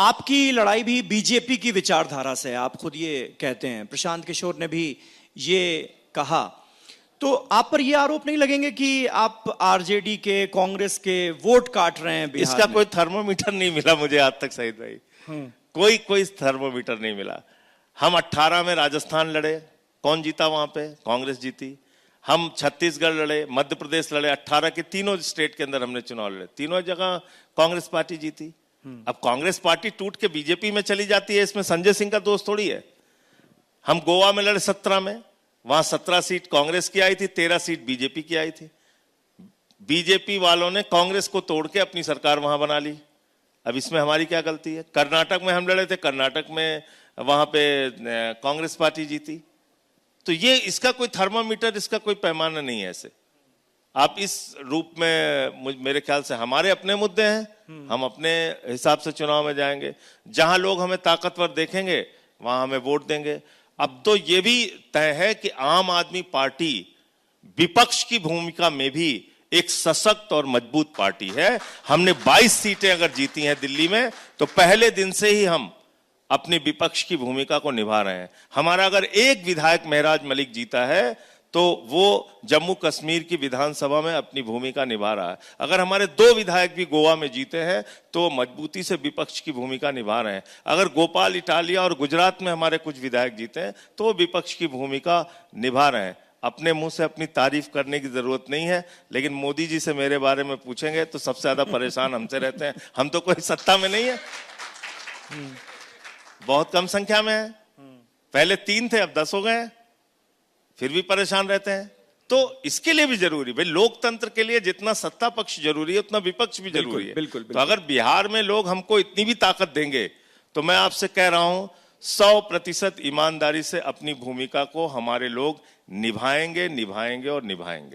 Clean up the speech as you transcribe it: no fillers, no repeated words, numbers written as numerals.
आपकी लड़ाई भी बीजेपी की विचारधारा से है, आप खुद ये कहते हैं, प्रशांत किशोर ने भी ये कहा। तो आप पर ये आरोप नहीं लगेंगे कि आप आरजेडी के, कांग्रेस के वोट काट रहे हैं बिहार इसका में? कोई थर्मोमीटर नहीं मिला मुझे आज तक सईद भाई, कोई थर्मोमीटर नहीं मिला। हम 18 में राजस्थान लड़े, कौन जीता वहां पे? कांग्रेस जीती। हम छत्तीसगढ़ लड़े, मध्य प्रदेश लड़े, 18 के तीनों स्टेट के अंदर हमने चुनाव लड़े, तीनों जगह कांग्रेस पार्टी जीती। अब कांग्रेस पार्टी टूट के बीजेपी में चली जाती है, इसमें संजय सिंह का दोष थोड़ी है। हम गोवा में लड़े 17 में, वहां 17 सीट कांग्रेस की आई थी, 13 सीट बीजेपी की आई थी। बीजेपी वालों ने कांग्रेस को तोड़ के अपनी सरकार वहां बना ली। अब इसमें हमारी क्या गलती है? कर्नाटक में हम लड़े थे, कर्नाटक में वहां पे कांग्रेस पार्टी जीती। तो ये इसका कोई थर्मामीटर, इसका कोई पैमाना नहीं है। ऐसे आप इस रूप में, मेरे ख्याल से हमारे अपने मुद्दे हैं, हम अपने हिसाब से चुनाव में जाएंगे। जहां लोग हमें ताकतवर देखेंगे वहां हमें वोट देंगे। अब तो ये भी तय है कि आम आदमी पार्टी विपक्ष की भूमिका में भी एक सशक्त और मजबूत पार्टी है। हमने 22 सीटें अगर जीती हैं दिल्ली में, तो पहले दिन से ही हम अपनी विपक्ष की भूमिका को निभा रहे हैं। हमारा अगर एक विधायक महराज मलिक जीता है तो वो जम्मू कश्मीर की विधानसभा में अपनी भूमिका निभा रहा है। अगर हमारे 2 विधायक भी गोवा में जीते हैं तो मजबूती से विपक्ष की भूमिका निभा रहे हैं। अगर गोपाल इटालिया और गुजरात में हमारे कुछ विधायक जीते हैं तो वो विपक्ष की भूमिका निभा रहे हैं। अपने मुंह से अपनी तारीफ करने की जरूरत नहीं है, लेकिन मोदी जी से मेरे बारे में पूछेंगे तो सबसे ज्यादा परेशान हमसे रहते हैं। हम तो कोई सत्ता में नहीं है, बहुत कम संख्या में है। पहले 3 थे, अब 10 हो गए हैं, फिर भी परेशान रहते हैं। तो इसके लिए भी जरूरी, भाई लोकतंत्र के लिए जितना सत्ता पक्ष जरूरी है उतना विपक्ष भी जरूरी है। बिल्कुल। तो अगर बिहार में लोग हमको इतनी भी ताकत देंगे तो मैं आपसे कह रहा हूं 100% ईमानदारी से अपनी भूमिका को हमारे लोग निभाएंगे और निभाएंगे।